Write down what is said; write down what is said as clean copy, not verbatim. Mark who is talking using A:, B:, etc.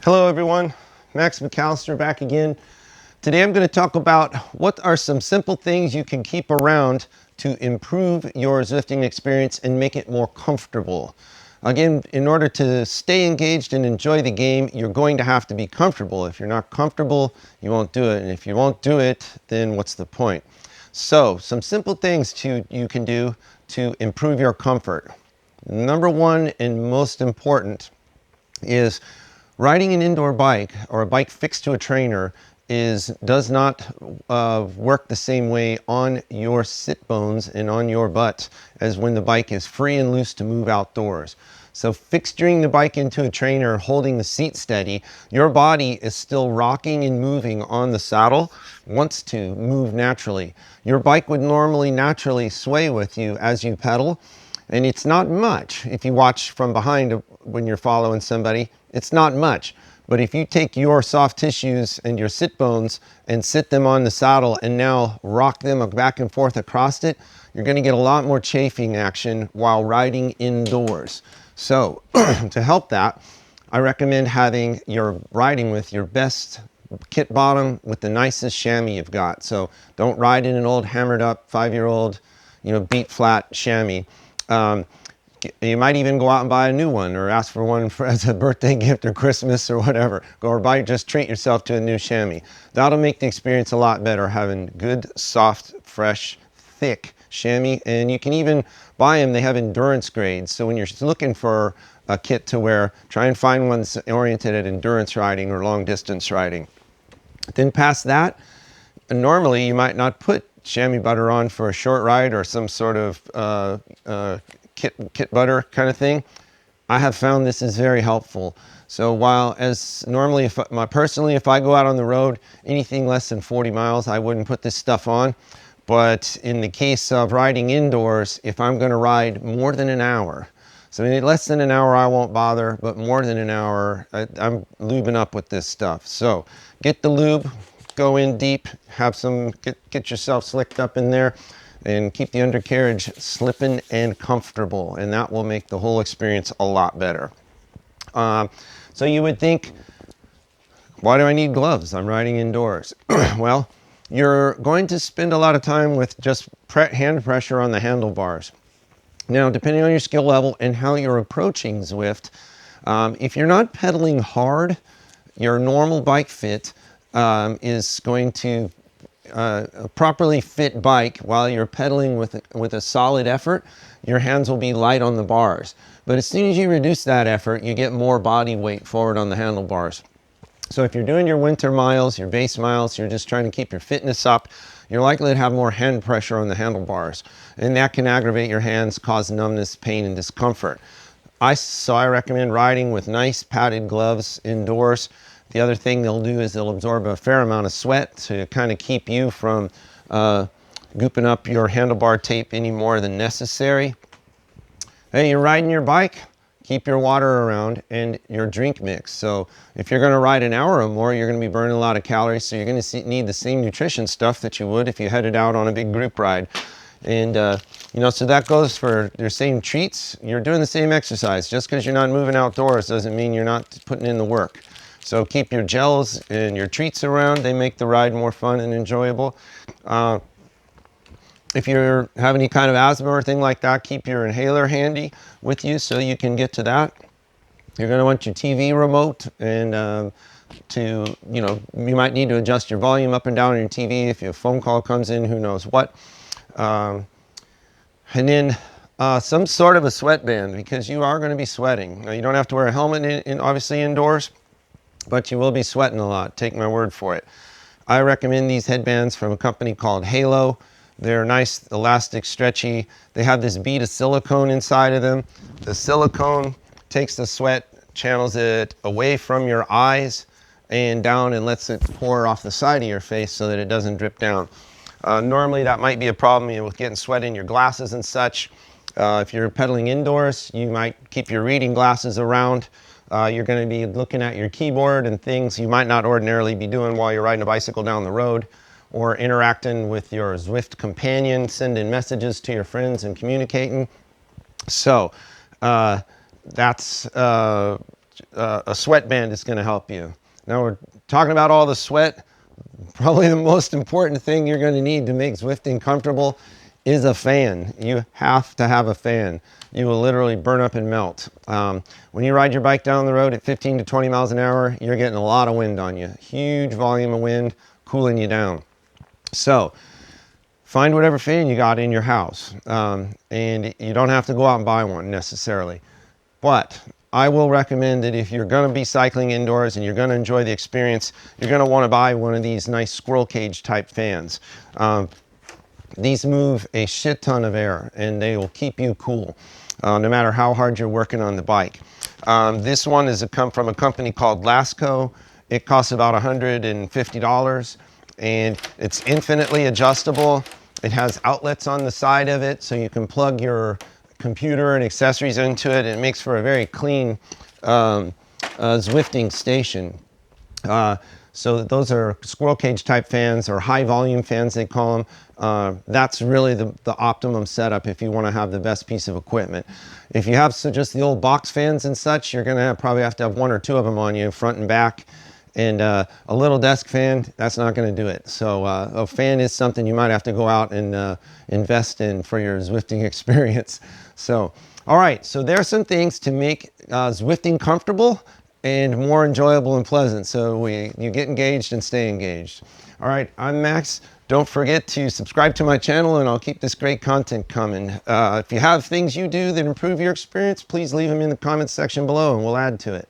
A: Hello everyone, Max McAllister back again. Today I'm going to talk about what are some simple things you can keep around to improve your Zwifting experience and make it more comfortable. Again, in order to stay engaged and enjoy the game, you're going to have to be comfortable. If you're not comfortable, you won't do it. And if you won't do it, then what's the point? So, some simple things you can do to improve your comfort. Number one and most important is riding an indoor bike or a bike fixed to a trainer does not work the same way on your sit bones and on your butt as when the bike is free and loose to move outdoors. So fixturing the bike into a trainer, holding the seat steady, your body is still rocking and moving on the saddle, wants to move naturally. Your bike would normally naturally sway with you as you pedal, and it's not much. If you watch from behind when you're following somebody, it's not much. But if you take your soft tissues and your sit bones and sit them on the saddle and now rock them back and forth across it, you're going to get a lot more chafing action while riding indoors. So to help that, I recommend having your riding with your best kit bottom with the nicest chamois you've got. So don't ride in an old hammered up 5-year-old, beat flat chamois. You might even go out and buy a new one or ask for one as a birthday gift or Christmas or whatever. Go or just treat yourself to a new chamois. That'll make the experience a lot better, having good, soft, fresh, thick chamois. And you can even buy them. They have endurance grades. So when you're looking for a kit to wear, try and find one that's oriented at endurance riding or long distance riding. Then past that, normally you might not put chamois butter on for a short ride or some sort of kit butter kind of thing. I have found this is very helpful. So while normally if I go out on the road anything less than 40 miles, I wouldn't put this stuff on. But in the case of riding indoors, if I'm going to ride more than an hour, so less than an hour I won't bother, but more than an hour I'm lubing up with this stuff. So get the lube, go in deep, get yourself slicked up in there, and keep the undercarriage slipping and comfortable, and that will make the whole experience a lot better. So you would think, why do I need gloves? I'm riding indoors. Well, you're going to spend a lot of time with just hand pressure on the handlebars. Now, depending on your skill level and how you're approaching Zwift, if you're not pedaling hard, your normal bike fit is going to a properly fit bike. While you're pedaling with a solid effort, your hands will be light on the bars. But as soon as you reduce that effort, you get more body weight forward on the handlebars. So if you're doing your winter miles, your base miles, you're just trying to keep your fitness up, you're likely to have more hand pressure on the handlebars. And that can aggravate your hands, cause numbness, pain, and discomfort. So I recommend riding with nice padded gloves indoors. The other thing they'll do is they'll absorb a fair amount of sweat to kind of keep you from gooping up your handlebar tape any more than necessary. Hey, you're riding your bike, keep your water around and your drink mix. So if you're going to ride an hour or more, you're going to be burning a lot of calories, so you're going to need the same nutrition stuff that you would if you headed out on a big group ride. And so that goes for your same treats. You're doing the same exercise. Just because you're not moving outdoors doesn't mean you're not putting in the work. So keep your gels and your treats around. They make the ride more fun and enjoyable. If you have any kind of asthma or thing like that, keep your inhaler handy with you so you can get to that. You're going to want your TV remote, and you might need to adjust your volume up and down on your TV if a phone call comes in, who knows what. And then some sort of a sweatband, because you are going to be sweating. Now, you don't have to wear a helmet obviously indoors, but you will be sweating a lot. Take my word for it. I recommend these headbands from a company called Halo. They're nice, elastic, stretchy. They have this bead of silicone inside of them. The silicone takes the sweat, channels it away from your eyes and down, and lets it pour off the side of your face so that it doesn't drip down. Normally that might be a problem with getting sweat in your glasses and such. If you're pedaling indoors, you might keep your reading glasses around. You're going to be looking at your keyboard and things you might not ordinarily be doing while you're riding a bicycle down the road, or interacting with your Zwift companion, sending messages to your friends and communicating. So that's a sweatband is going to help you. Now we're talking about all the sweat. Probably the most important thing you're going to need to make Zwifting comfortable is a fan. You have to have a fan. You will literally burn up and melt. When you ride your bike down the road at 15 to 20 miles an hour, you're getting a lot of wind on you. Huge volume of wind cooling you down. So find whatever fan you got in your house. And you don't have to go out and buy one necessarily. But I will recommend that if you're going to be cycling indoors and you're going to enjoy the experience, you're going to want to buy one of these nice squirrel cage type fans. These move a shit ton of air and they will keep you cool no matter how hard you're working on the bike. This one is come from a company called Lasco. It costs about $150 and it's infinitely adjustable. It has outlets on the side of it so you can plug your computer and accessories into it. It makes for a very clean Zwifting station. So those are squirrel cage type fans or high volume fans they call them. That's really the optimum setup if you want to have the best piece of equipment. If you have just the old box fans and such, you're going to probably have to have one or two of them on you front and back. And a little desk fan, that's not going to do it. So a fan is something you might have to go out and invest in for your Zwifting experience. So, all right, so there are some things to make Zwifting comfortable and more enjoyable and pleasant. So you get engaged and stay engaged. All right, I'm Max. Don't forget to subscribe to my channel and I'll keep this great content coming. If you have things you do that improve your experience, please leave them in the comments section below and we'll add to it.